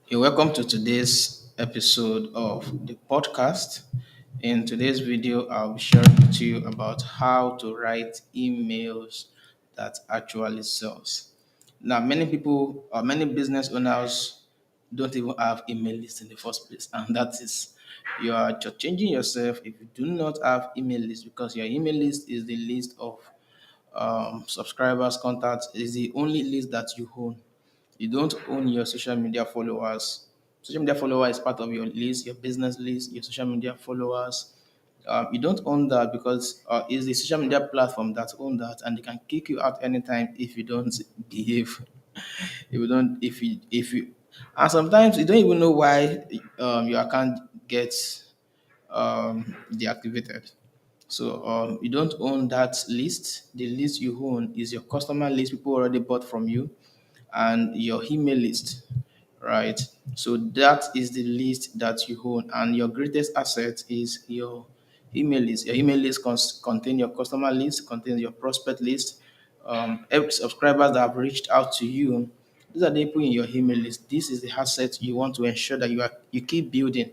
You're welcome to today's episode of the podcast. In today's video, I'll be sharing with you about how to write emails that actually sells. Now, many people or many business owners don't even have email lists in the first place, and that is you are changing yourself if you do not have email list because your email list is the list of subscribers, contacts, is the only list that you own. You don't own your social media followers. Social media follower is part of your list, your business list, your social media followers. You don't own that because it's the social media platform that own that, and they can kick you out anytime if you don't behave. If you, and sometimes you don't even know why your account gets deactivated. So you don't own that list. The list you own is your customer list, people already bought from you, and your email list, right? So that is the list that you own, and your greatest asset is your email list. Your email list contain your customer list, contains your prospect list, every subscribers that have reached out to you. These are the people in your email list. This is the asset you want to ensure that you keep building.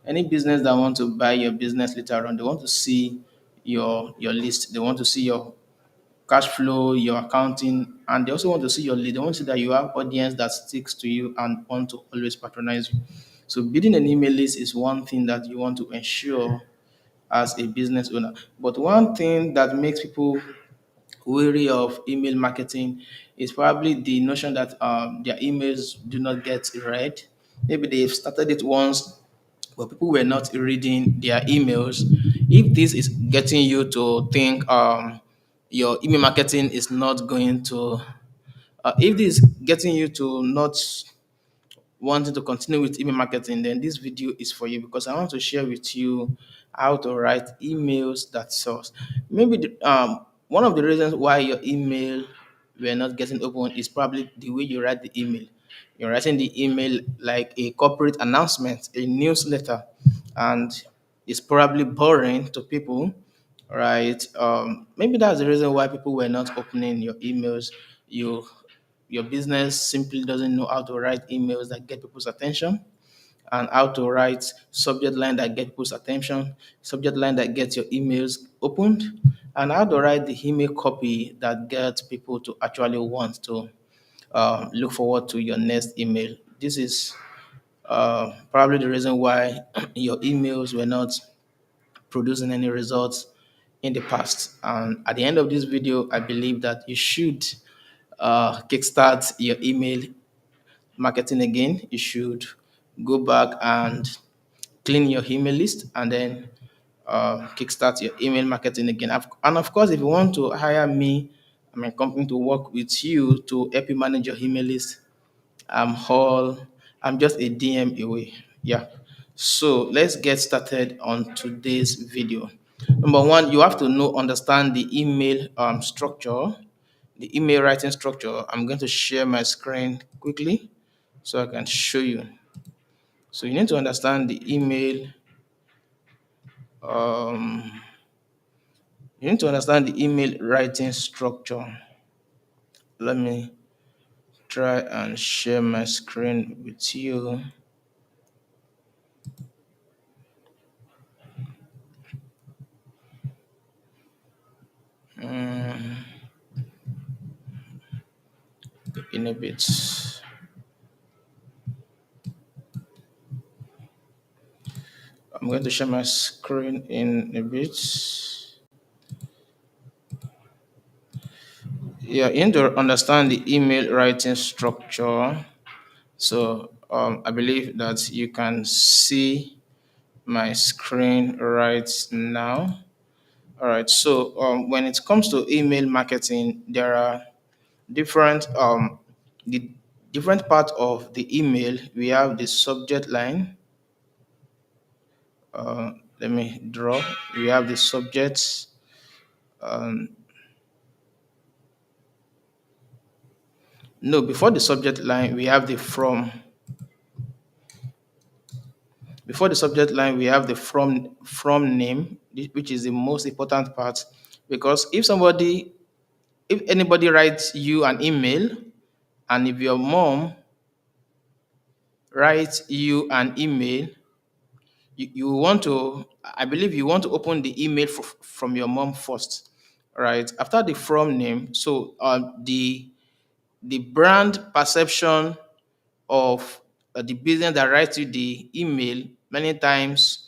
Any business that want to buy your business later on, they want to see your list. They want to see your cash flow, your accounting, and they also want to see your lead. They want to see that you have audience that sticks to you and want to always patronize you. So building an email list is one thing that you want to ensure as a business owner. But one thing that makes people wary of email marketing is probably the notion that their emails do not get read. Maybe they've started it once, but people were not reading their emails. If this is getting you to think your email marketing is not going to, if this is getting you to not wanting to continue with email marketing, then this video is for you because I want to share with you how to write emails that sells. Maybe one of the reasons why your email were not getting open is probably the way you write the email. You're writing the email like a corporate announcement, a newsletter, and it's probably boring to people, right? Maybe that's the reason why people were not opening your emails. Your business simply doesn't know how to write emails that get people's attention, and how to write subject line that get people's attention, subject line that gets your emails opened, and how to write the email copy that gets people to actually want to look forward to your next email. This is probably the reason why your emails were not producing any results in the past. And at the end of this video, I believe that you should kickstart your email marketing again. You should go back and clean your email list and then kickstart your email marketing again. And of course, if you want to hire me, I'm a company to work with you to help you manage your email list. I'm all I'm just a DM away. Yeah. So let's get started on today's video. Number one, you have to understand the email structure, the email writing structure. I'm going to share my screen quickly so I can show you. So you need to understand the email. Um, you need to understand the email writing structure. Let me try and share my screen with you. In a bit. I'm going to share my screen in a bit. Yeah, you need to understand the email writing structure. So I believe that you can see my screen right now. All right. So when it comes to email marketing, there are different the different part of the email. We have the subject line. Let me draw. We have the subjects. No, before the subject line, we have the from. Before the subject line, we have the from name, which is the most important part, because if anybody writes you an email, and if your mom write you an email, you want to, I believe you want to open the email from your mom first, right? After the from name, so the brand perception of the business that writes you the email many times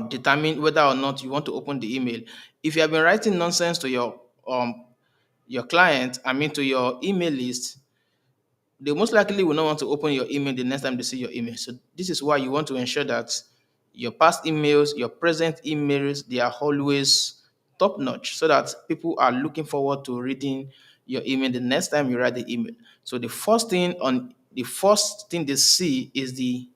determine whether or not you want to open the email. If you have been writing nonsense to your client, I mean to your email list, they most likely will not want to open your email the next time they see your email. So this is why you want to ensure that your past emails, your present emails, they are always top notch so that people are looking forward to reading your email the next time you write the email. So the first thing they see is the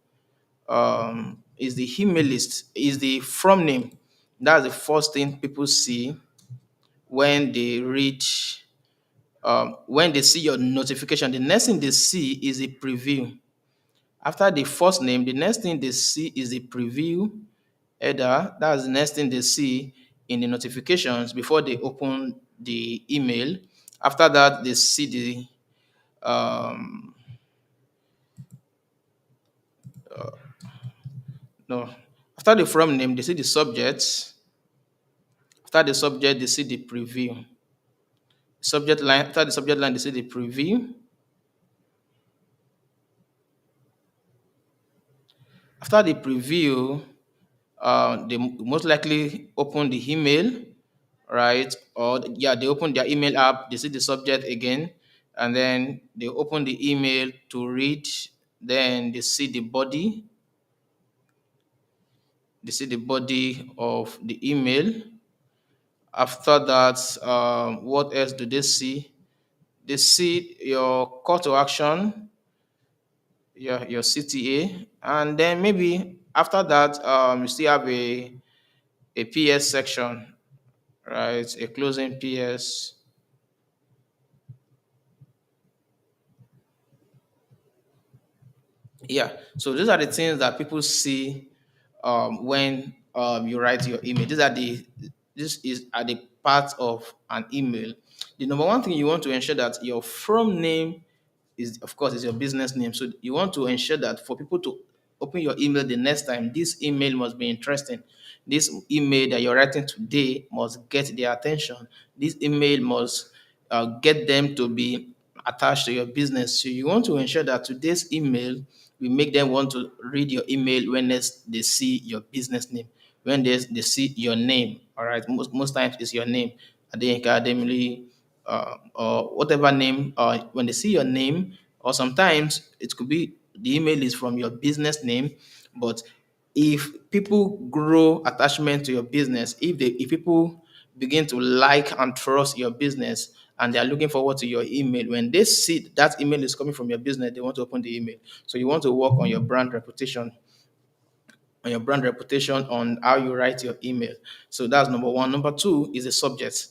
email list, is the from name. That's the first thing people see when they read when they see your notification. The next thing they see is a preview. After the first name, the next thing they see is a preview header. That's the next thing they see in the notifications before they open the email. After that, they see um, no. After the from name, they see the subject. After the subject, they see the preview. Subject line. After the subject line, they see the preview. After the preview, they most likely open the email, right? Or yeah, they open their email app, they see the subject again, and then they open the email to read. Then they see the body of the email. After that, what else do they see? They see your call to action, your CTA, and then maybe after that, you still have a PS section, right? A closing PS. Yeah. So those are the things that people see when you write your email. This is at the part of an email. The number one thing you want to ensure that your from name is, of course, is your business name. So you want to ensure that for people to open your email the next time, this email must be interesting. This email that you're writing today must get their attention. This email must get them to be attached to your business. So you want to ensure that today's email will make them want to read your email when they see your business name, when they see your name. All right, most times it's your name. Adeyinka Ademili, or whatever name, when they see your name, or sometimes it could be the email is from your business name, but if people grow attachment to your business, if people begin to like and trust your business and they are looking forward to your email, when they see that email is coming from your business, they want to open the email. So you want to work on your brand reputation, on how you write your email. So that's number one. Number two is the subject.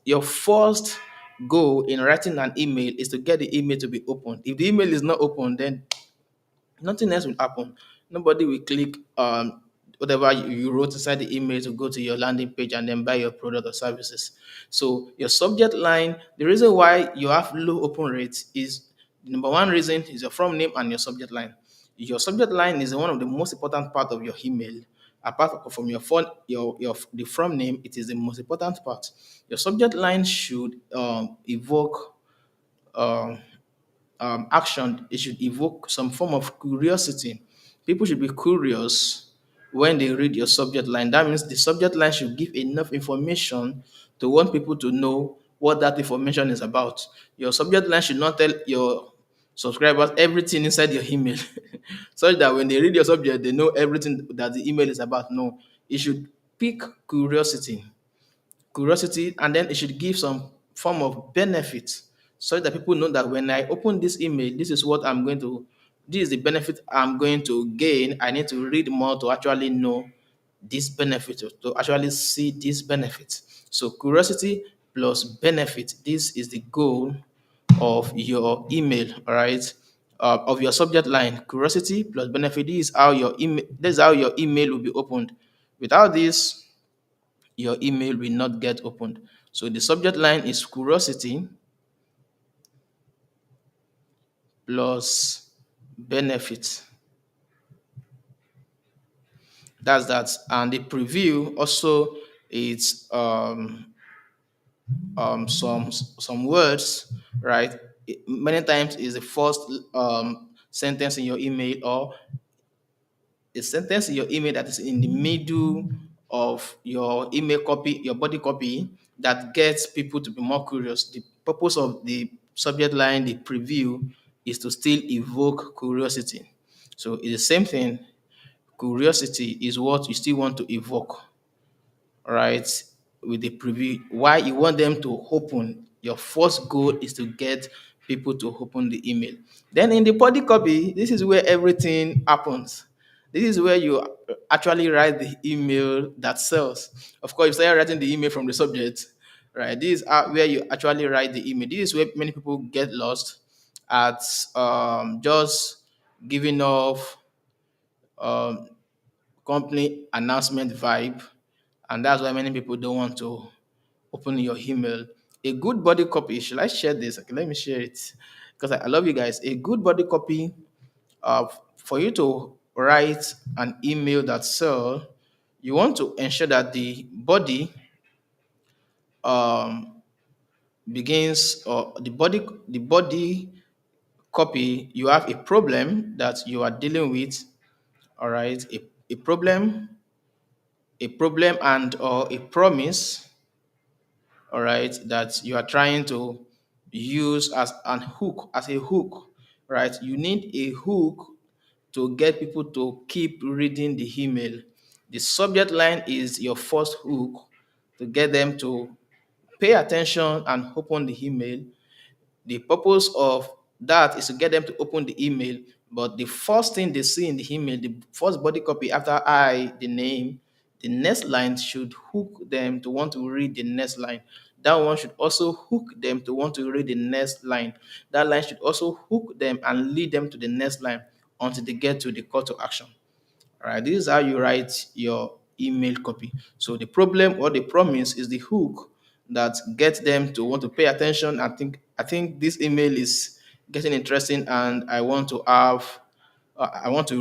Your first goal in writing an email is to get the email to be opened. If the email is not open, then nothing else will happen. Nobody will click whatever you wrote inside the email to go to your landing page and then buy your product or services. So your subject line, the reason why you have low open rates is, the number one reason is your from name and your subject line. Your subject line is one of the most important part of your email. Apart from your phone, your the from name, it is the most important part. Your subject line should evoke um, action. It should evoke some form of curiosity. People should be curious when they read your subject line. That means the subject line should give enough information to want people to know what that information is about. Your subject line should not tell your subscribers everything inside your email, such that when they read your subject, they know everything that the email is about. No, it should pique curiosity, and then it should give some form of benefit so that people know that when I open this email, this is the benefit I'm going to gain. I need to read more to actually know this benefit, to actually see this benefit. So curiosity plus benefit, this is the goal of your email, all right? Of your subject line, curiosity plus benefit. This is how your email will be opened. Without this, your email will not get opened. So the subject line is curiosity plus benefits. That's that. And the preview also is some words, right? Many times is the first sentence in your email, or a sentence in your email that is in the middle of your email copy, your body copy, that gets people to be more curious. The purpose of the subject line, the preview, is to still evoke curiosity. So it's the same thing. Curiosity is what you still want to evoke, right? With the preview, why you want them to open. Your first goal is to get people to open the email. Then in the body copy, this is where everything happens. This is where you actually write the email that sells. Of course, you start writing the email from the subject, right? This is where you actually write the email. This is where many people get lost at just giving off um, company announcement vibe, and that's why many people don't want to open your email. A good body copy, should I share this? Okay, let me share it because I love you guys. A good body copy, for you to write an email that sell, you want to ensure that the body um, begins, or the body copy, you have a problem that you are dealing with. All right, a problem, and or a promise, all right, that you are trying to use as an hook, as a hook, right? You need a hook to get people to keep reading the email. The subject line is your first hook to get them to pay attention and open the email. The purpose of that is to get them to open the email. But the first thing they see in the email, the first body copy after I, the name, the next line should hook them to want to read the next line. That one should also hook them to want to read the next line. That line should also hook them and lead them to the next line until they get to the call to action. All right, this is how you write your email copy. So the problem or the promise is the hook that gets them to want to pay attention. I think this email is getting interesting, and I want to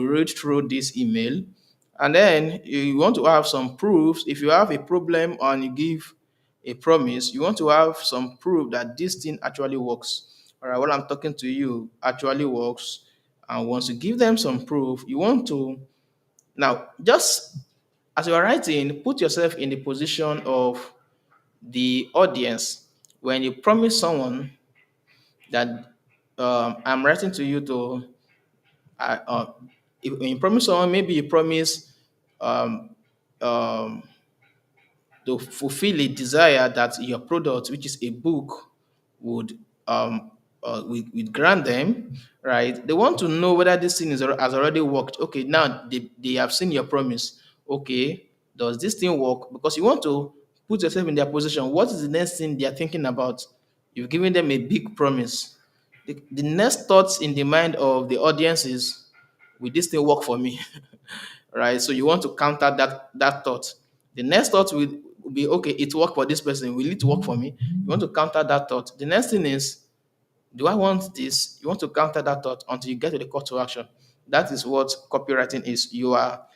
read through this email. And then you want to have some proofs. If you have a problem and you give a promise, you want to have some proof that this thing actually works. All right, what I'm talking to you actually works. And once you give them some proof, you want to now, just as you are writing, put yourself in the position of the audience. When you promise someone that I'm writing to you to, uh, uh, when you promise someone, maybe you promise um, um, to fulfill a desire that your product, which is a book, would would grant them, right? They want to know whether this thing has already worked. Okay, now they have seen your promise. Okay, does this thing work? Because you want to put yourself in their position. What is the next thing they are thinking about? You've given them a big promise. The next thoughts in the mind of the audience is, will this thing work for me? Right? So you want to counter that thought. The next thought will be, okay, it worked for this person. Will it work for me? You want to counter that thought. The next thing is, do I want this? You want to counter that thought until you get to the call to action. That is what copywriting is. You are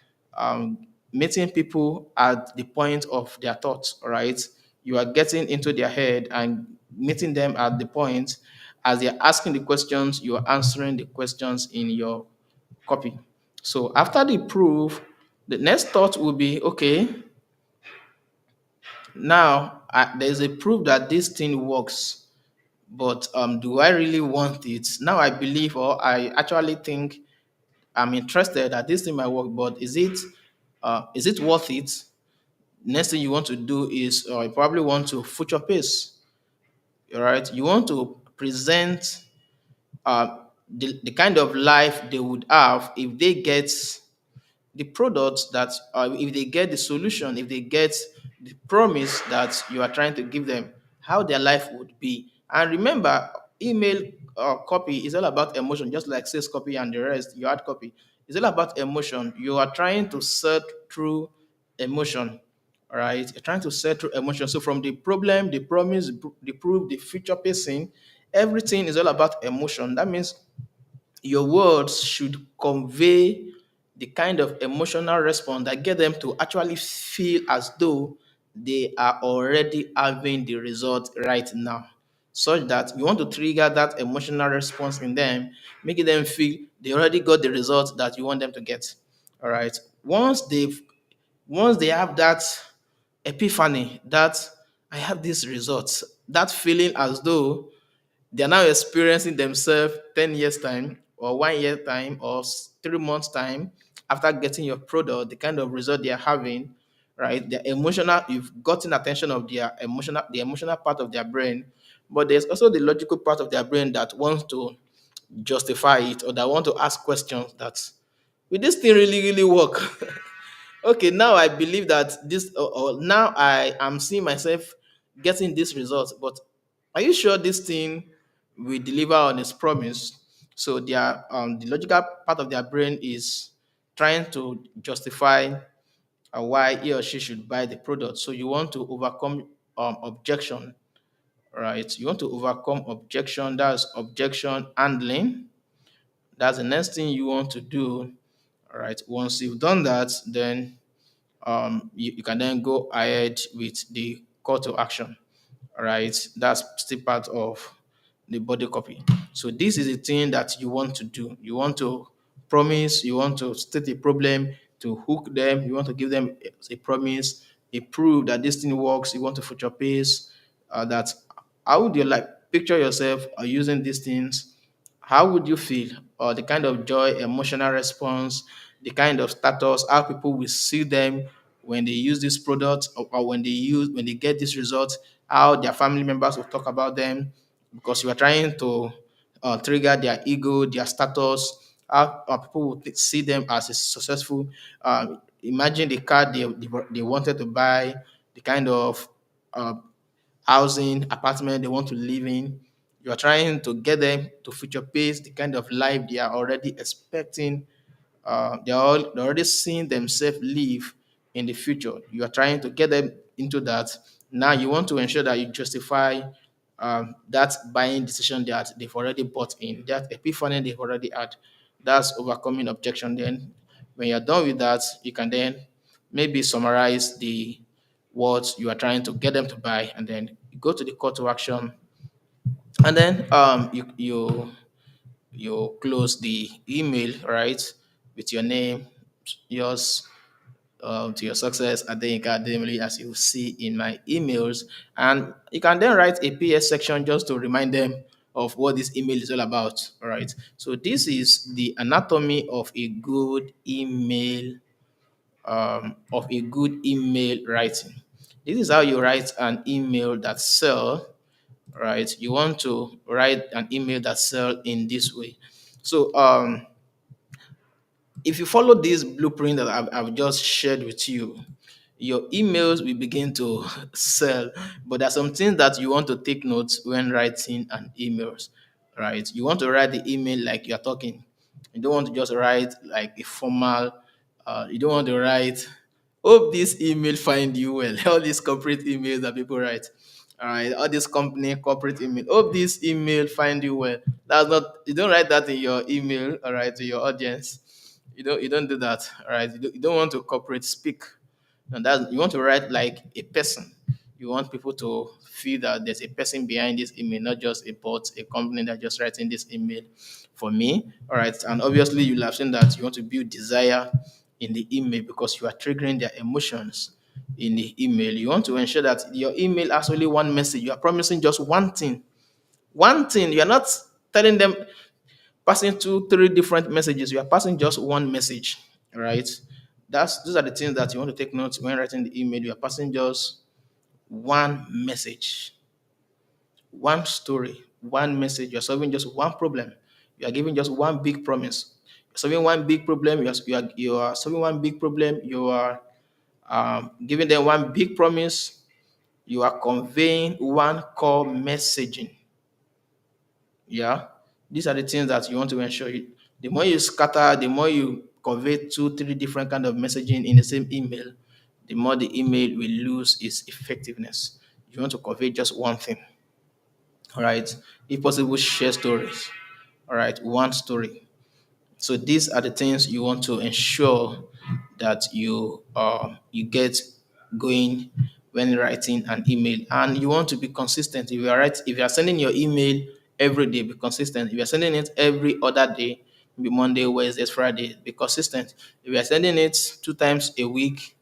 meeting people at the point of their thoughts, right? You are getting into their head and meeting them at the point as they're asking the questions, you are answering the questions in your copy. So after the proof, the next thought will be, okay, now there's a proof that this thing works, but do I really want it? Now I believe, or I actually think I'm interested that this thing might work, but is it worth it? Next thing you want to do is, you probably want to future pace. All right, you want to present the kind of life they would have if they get the products that, if they get the solution, if they get the promise that you are trying to give them, how their life would be. And remember, email copy is all about emotion, just like sales copy and the rest, your hard copy. It's all about emotion. You are trying to search through emotion. All right, you're trying to set through emotion. So from the problem, the promise, the proof, the future pacing, everything is all about emotion. That means your words should convey the kind of emotional response that get them to actually feel as though they are already having the result right now, such that you want to trigger that emotional response in them, making them feel they already got the result that you want them to get. All right. Once they have that epiphany that I have these results, that feeling as though they are now experiencing themselves 10 years time or 1 year time or 3 months time after getting your product, the kind of result they are having, right? The emotional, you've gotten attention of their emotional, the emotional part of their brain, but there's also the logical part of their brain that wants to justify it, or that want to ask questions that will this thing really work? Okay, now I believe that this, or now I am seeing myself getting this result, but are you sure this thing will deliver on its promise? So their the logical part of their brain is trying to justify why he or she should buy the product. So you want to overcome objection, right? You want to overcome objection. That's objection handling. That's the next thing you want to do. All right. Once you've done that, then you can then go ahead with the call to action. All right. That's still part of the body copy. So this is the thing that you want to do. You want to promise, you want to state a problem to hook them, you want to give them a promise, a proof that this thing works, you want to future pace, that how would you like picture yourself using these things, how would you feel, or the kind of joy, emotional response, the kind of status, how people will see them when they use this product, or when they get this result, how their family members will talk about them, because you are trying to trigger their ego, their status, how people will see them as a successful. Imagine the car they wanted to buy, the kind of uh, housing, apartment they want to live in. You are trying to get them to future pace the kind of life they are already expecting. They're already seeing themselves live in the future. You are trying to get them into that. Now you want to ensure that you justify that buying decision that they've already bought in, that epiphany they've already had. That's overcoming objection. Then, when you're done with that, you can then maybe summarize the what you are trying to get them to buy, and then you go to the call to action, and then you close the email, right, with your name, yours, to your success at the academy, as you see in my emails. And you can then write a PS section just to remind them of what this email is all about. All right. So this is the anatomy of a good email, writing. This is how you write an email that sell, right? You want to write an email that sell in this way. So if you follow this blueprint that I've just shared with you, your emails will begin to sell. But there are some things that you want to take notes when writing an emails, right? You want to write the email like you're talking. You don't want to just write like a formal, you don't want to write, hope this email find you well. All these corporate emails that people write. All right, all this company corporate email. Hope this email find you well. That's not, you don't write that in your email, all right, to your audience. You don't do that. All right. You don't want to corporate speak. And that you want to write like a person. You want people to feel that there's a person behind this email, not just a bot, a company that just writing this email for me. All right. And obviously you'll have seen that you want to build desire in the email because you are triggering their emotions in the email. You want to ensure that your email has only one message. You are promising just one thing. One thing. You are not telling them passing two, three different messages. You are passing just one message, right? Those are the things that you want to take notes when writing the email. You are passing just one message, one story, one message. You're solving just one problem. You are giving just one big promise. You're solving one big problem. You are solving one big problem. You are giving them one big promise. You are conveying one core messaging. Yeah, these are the things that you want to ensure. The more you scatter, the more you convey two, three different kind of messaging in the same email, the more the email will lose its effectiveness. You want to convey just one thing. All right. If possible, share stories. All right, one story. So these are the things you want to ensure that you get going when writing an email, and you want to be consistent. If you are sending your email every day, be consistent. If you are sending it every other day, maybe Monday, Wednesday, Friday, be consistent. If you are sending it 2 times a week,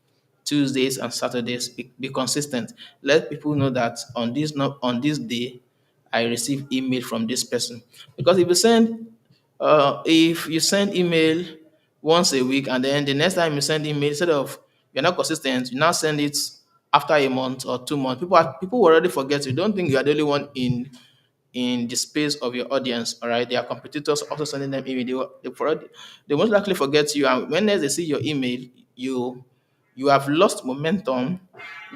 Tuesdays and Saturdays, be consistent. Let people know that on this day I receive email from this person. Because if you send email once a week, and then the next time you send email, instead of you're not consistent, you now send it after a month or 2 months, people will already forget you. Don't think you are the only one in the space of your audience. All right, there are competitors also sending them email. They most likely forget you, and when they see your email, you have lost momentum.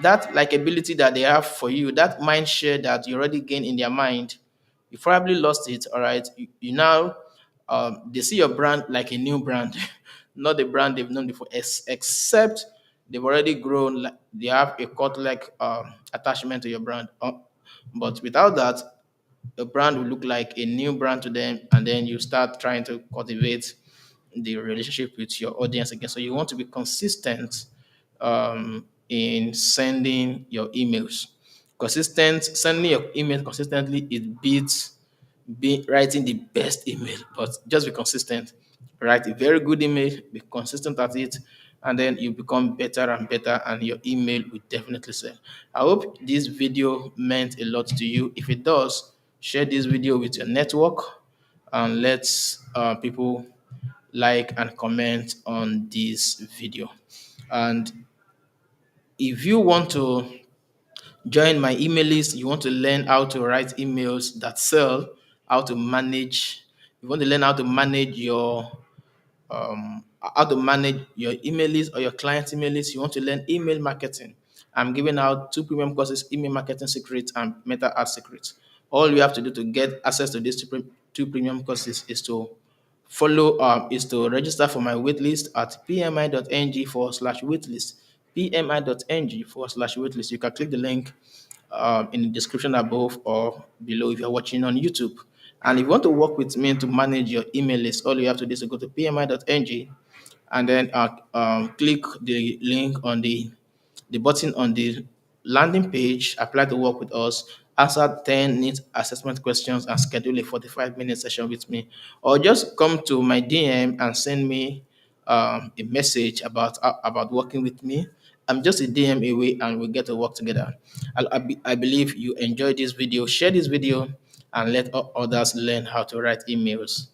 That likability that they have for you, that mind share that you already gained in their mind, you probably lost it. All right, you now they see your brand like a new brand, not the brand they've known before, except they've already grown. They have a cut like attachment to your brand. But without that, the brand will look like a new brand to them, and then you start trying to cultivate the relationship with your audience again. So you want to be consistent in sending your emails. Sending your email consistently, it beats writing the best email, but just be consistent. Write a very good email, be consistent at it, and then you become better and better, and your email will definitely sell. I hope this video meant a lot to you. If it does, share this video with your network, and let's people like and comment on this video. And if you want to join my email list, you want to learn how to write emails that sell, you want to learn how to manage your email list or your client email list, you want to learn email marketing. I'm giving out two premium courses: email marketing secrets and meta ad secrets. All you have to do to get access to these two premium courses is to register for my waitlist at pmi.ng/waitlist. pmi.ng/waitlist. You can click the link in the description above or below if you're watching on YouTube. And if you want to work with me to manage your email list, all you have to do is to go to pmi.ng, and then click the link on the button on the landing page, apply to work with us, answer 10 needs assessment questions, and schedule a 45-minute session with me. Or just come to my DM and send me a message about working with me. I'm just a DM away, and we'll get to work together. I believe you enjoyed this video. Share this video and let others learn how to write emails.